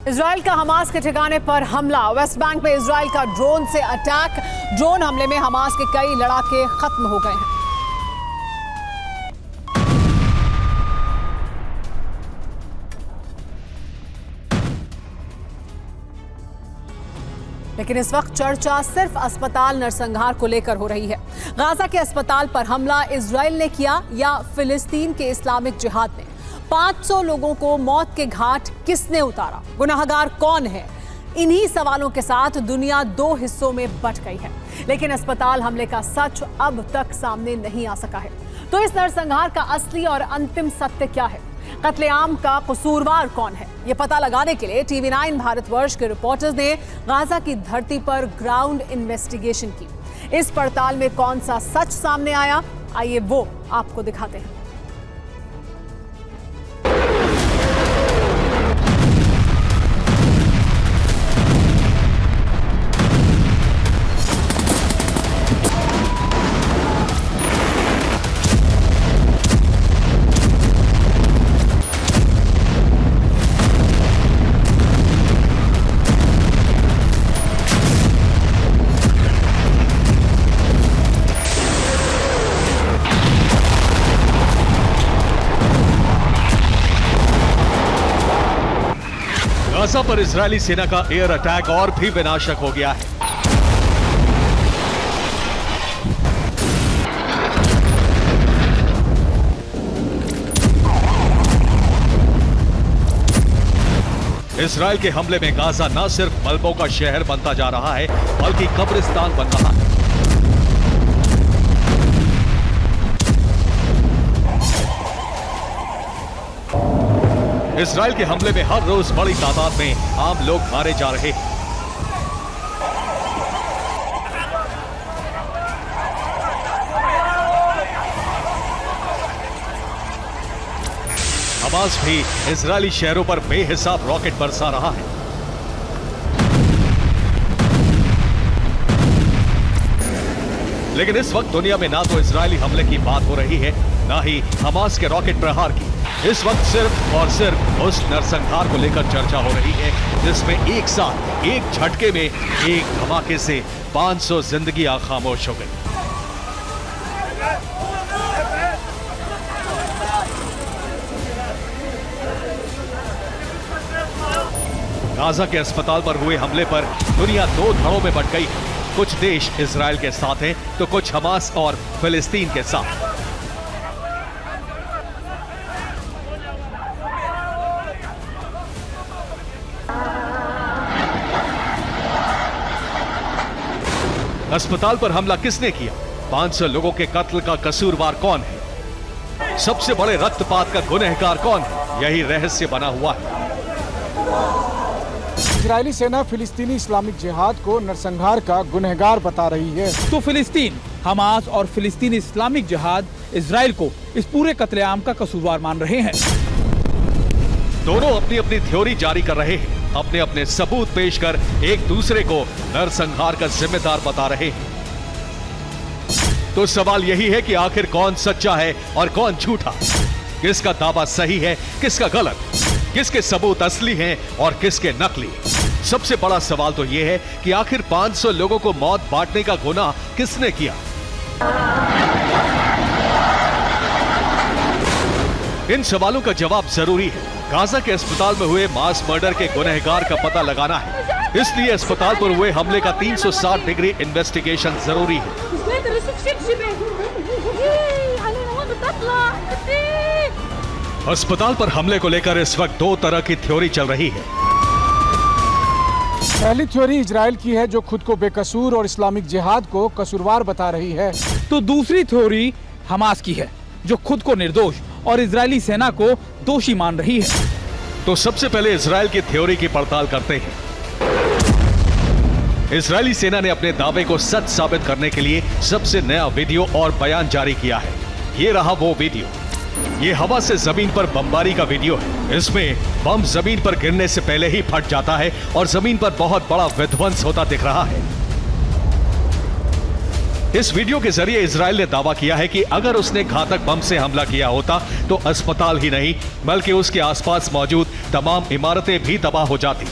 Israel का Hamas के ठिकाने पर हमला। वेस्ट बैंक में इजराइल का ड्रोन से अटैक। ड्रोन हमले में हमास के कई लड़ाके खत्म हो गए हैं। लेकिन इस वक्त चर्चा सिर्फ अस्पताल नरसंहार को लेकर हो रही है। गाजा के अस्पताल पर हमला इजराइल ने किया या फिलिस्तीन के इस्लामिक जिहाद ने? 500 लोगों को मौत के घाट किसने उतारा? गुनाहगार कौन है? इन्हीं सवालों के साथ दुनिया दो हिस्सों में बंट गई है। लेकिन अस्पताल हमले का सच अब तक सामने नहीं आ सका है। तो इस नरसंहार का असली और अंतिम सत्य क्या है? कत्लेआम का कसूरवार कौन है? ये पता लगाने के लिए TV9 भारतवर्ष के रिपोर्टर्स ने गाजा की धरती पर ग्राउंड इन्वेस्टिगेशन की। इस पड़ताल में कौन सा सच सामने आया, आइए वो आपको दिखाते हैं। गाजा पर इजरायली सेना का एयर अटैक और भी विनाशक हो गया है। इजरायल के हमले में गाजा न सिर्फ मलबों का शहर बनता जा रहा है, बल्कि कब्रिस्तान बन रहा है। इजरायल के हमले में हर रोज बड़ी तादाद में आम लोग मारे जा रहे हैं। हमास भी इजरायली शहरों पर बेहिसाब रॉकेट बरसा रहा है। लेकिन इस वक्त दुनिया में ना तो इजरायली हमले की बात हो रही है, ना ही हमास के रॉकेट प्रहार की। इस वक्त सिर्फ और सिर्फ उस नरसंहार को लेकर चर्चा हो रही है, जिसमें एक साथ एक झटके में एक धमाके से 500 जिंदगियां खामोश हो गई। गाजा के अस्पताल पर हुए हमले पर दुनिया दो धड़ों में बंट गई है। कुछ देश इजरायल के साथ हैं, तो कुछ हमास और फिलिस्तीन के साथ। अस्पताल पर हमला किसने किया? 500 लोगों के कत्ल का कसूरवार कौन है? सबसे बड़े रक्तपात का गुनहगार कौन है? यही रहस्य बना हुआ है। इजरायली सेना फिलिस्तीनी इस्लामिक जिहाद को नरसंहार का गुनहगार बता रही है। तो फिलिस्तीन, हमास और फिलिस्तीनी इस्लामिक जिहाद इजराइल को इस पूरे कत्लेआम का कसूरवार मान रहे हैं। दोनों अपनी अपनी थ्योरी जारी कर रहे हैं, अपने अपने सबूत पेश कर एक दूसरे को नरसंहार का जिम्मेदार बता रहे हैं। तो सवाल यही है कि आखिर कौन सच्चा है और कौन झूठा? किसका दावा सही है, किसका गलत? किसके सबूत असली हैं और किसके नकली? सबसे बड़ा सवाल तो यह है कि आखिर 500 लोगों को मौत बांटने का गुनाह किसने किया? इन सवालों का जवाब जरूरी है। गाजा के अस्पताल में हुए मास मर्डर के गुनहगार का पता लगाना है। इसलिए अस्पताल पर हुए हमले का 360 डिग्री इन्वेस्टिगेशन जरूरी है। अस्पताल पर हमले को लेकर इस वक्त दो तरह की थ्योरी चल रही है। पहली थ्योरी इजराइल की है, जो खुद को बेकसूर और इस्लामिक जिहाद को कसूरवार बता रही है। तो दूसरी थ्योरी हमास की है, जो खुद को निर्दोष और इजरायली सेना को दोषी मान रही है। तो सबसे पहले इजराइल की थ्योरी की पड़ताल करते हैं। इजरायली सेना ने अपने दावे को सच साबित करने के लिए सबसे नया वीडियो और बयान जारी किया है। ये रहा वो वीडियो। ये हवा से जमीन पर बमबारी का वीडियो है। इसमें बम जमीन पर गिरने से पहले ही फट जाता है और जमीन पर बहुत बड़ा विध्वंस होता दिख रहा है। इस वीडियो के जरिए इजराइल ने दावा किया है कि अगर उसने घातक बम से हमला किया होता तो अस्पताल ही नहीं बल्कि उसके आसपास मौजूद तमाम इमारतें भी तबाह हो जाती,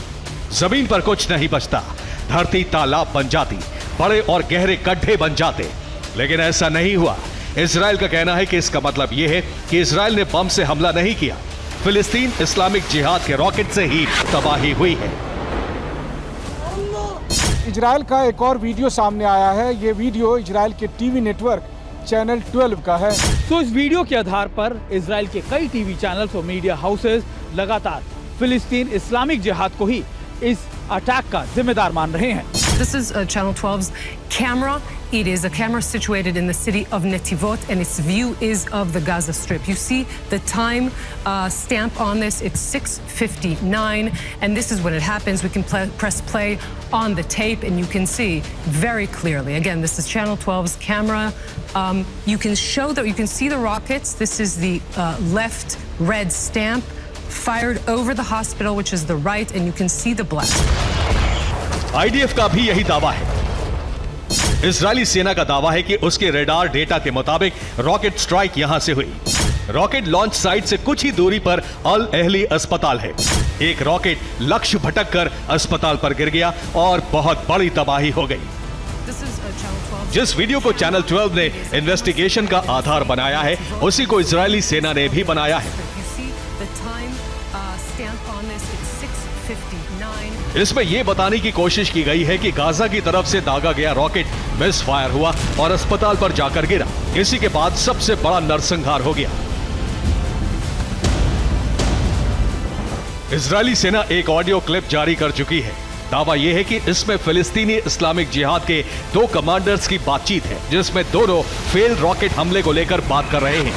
जमीन पर कुछ नहीं बचता, धरती तालाब बन जाती, बड़े और गहरे गड्ढे बन जाते। लेकिन ऐसा नहीं हुआ। इजराइल का कहना है कि इसका मतलब यह है कि इजराइल ने बम से हमला नहीं किया, फिलिस्तीन इस्लामिक जिहाद के रॉकेट से ही तबाही हुई है। इजराइल का एक और वीडियो सामने आया है। ये वीडियो इजराइल के टीवी नेटवर्क चैनल 12 का है। तो इस वीडियो के आधार पर इजराइल के कई टीवी चैनल्स और मीडिया हाउसेस लगातार फिलिस्तीन इस्लामिक जिहाद को ही इस अटैक का जिम्मेदार मान रहे हैं। This is Channel 12's camera. It is a camera situated in the city of Netivot, and its view is of the Gaza Strip. You see the time stamp on this. It's 6:59, and this is when it happens. We can press play on the tape, and you can see very clearly. Again, this is Channel 12's camera. You can see the rockets. This is the left red stamp fired over the hospital, which is the right, and you can see the black. IDF का भी यही दावा है। Israeli सेना का दावा है कि उसके रेडार डेटा के मुताबिक रॉकेट स्ट्राइक यहां से हुई। रॉकेट लॉन्च साइट से कुछ ही दूरी पर अल अहली अस्पताल है। एक रॉकेट लक्ष्य भटककर अस्पताल पर गिर गया और बहुत बड़ी तबाही हो गई। जिस वीडियो को चैनल 12 ने इन्वेस्टिगेशन का आधार बनाया है, उसी को इजरायली सेना ने भी बनाया है। इसमें यह बताने की कोशिश की गई है कि गाजा की तरफ से दागा गया रॉकेट मिस फायर हुआ और अस्पताल पर जाकर गिरा। इसी के बाद सबसे बड़ा नरसंहार हो गया। इजरायली सेना एक ऑडियो क्लिप जारी कर चुकी है। दावा यह है कि इसमें फिलिस्तीनी इस्लामिक जिहाद के 2 कमांडर्स की बातचीत है, जिसमें दोनों फेल रॉकेट हमले को लेकर बात कर रहे हैं।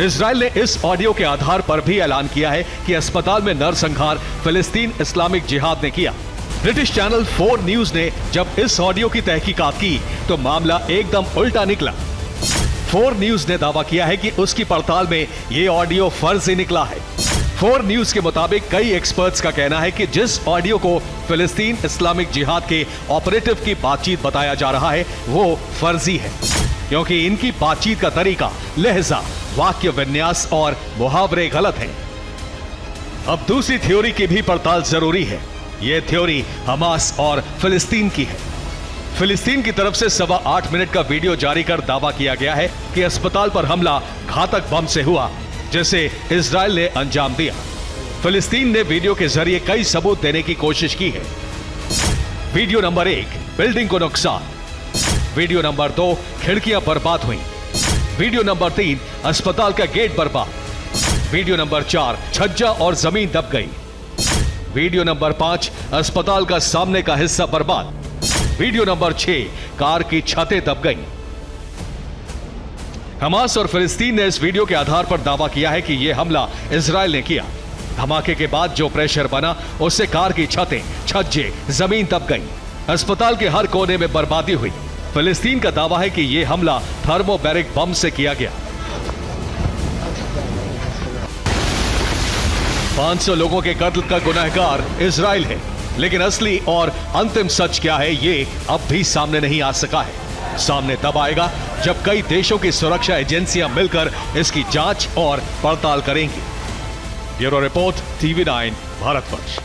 इजराइल ने इस ऑडियो के आधार पर भी ऐलान किया है कि अस्पताल में नरसंहार फिलिस्तीन इस्लामिक जिहाद ने किया। ब्रिटिश चैनल 4 न्यूज ने जब इस ऑडियो की तहकीकात की तो मामला एकदम उल्टा निकला। 4 न्यूज ने दावा किया है कि उसकी पड़ताल में यह ऑडियो फर्जी निकला है। 4 न्यूज के मुताबिक कई एक्सपर्ट्स का कहना है कि जिस ऑडियो को फिलिस्तीन इस्लामिक जिहाद के ऑपरेटिव की बातचीत बताया जा रहा है वो फर्जी है, क्योंकि इनकी बातचीत का तरीका, लहजा, वाक्य विन्यास और मुहावरे गलत हैं। अब दूसरी थ्योरी की भी पड़ताल जरूरी है। यह थ्योरी हमास और फिलिस्तीन की है। फिलिस्तीन की तरफ से 8.25 मिनट का वीडियो जारी कर दावा किया गया है कि अस्पताल पर हमला घातक बम से हुआ, जिसे इजराइल ने अंजाम दिया। फिलिस्तीन ने वीडियो के जरिए कई सबूत देने की कोशिश की है। वीडियो नंबर 1, बिल्डिंग को नुकसान। वीडियो नंबर 2, खिड़कियां बर्बाद हुई। वीडियो नंबर 3, अस्पताल का गेट बर्बाद। वीडियो नंबर 4, छज्जा और जमीन दब गई। वीडियो नंबर 5, अस्पताल का सामने का हिस्सा बर्बाद। वीडियो नंबर 6, कार की छतें दब गई। हमास और फिलिस्तीन ने इस वीडियो के आधार पर दावा किया है कि यह हमला इजराइल ने किया। धमाके के बाद जो प्रेशर बना उससे कार की छतें, छज्जे, जमीन दब गई। अस्पताल के हर कोने में बर्बादी हुई। फिलिस्तीन का दावा है कि यह हमला थर्मोबैरिक बम से किया गया। 500 लोगों के कत्ल का गुनहगार इजराइल है, लेकिन असली और अंतिम सच क्या है ये अब भी सामने नहीं आ सका है। सामने तब आएगा जब कई देशों की सुरक्षा एजेंसियां मिलकर इसकी जांच और पड़ताल करेंगी। Bureau report, TV9 Bharatvarsh.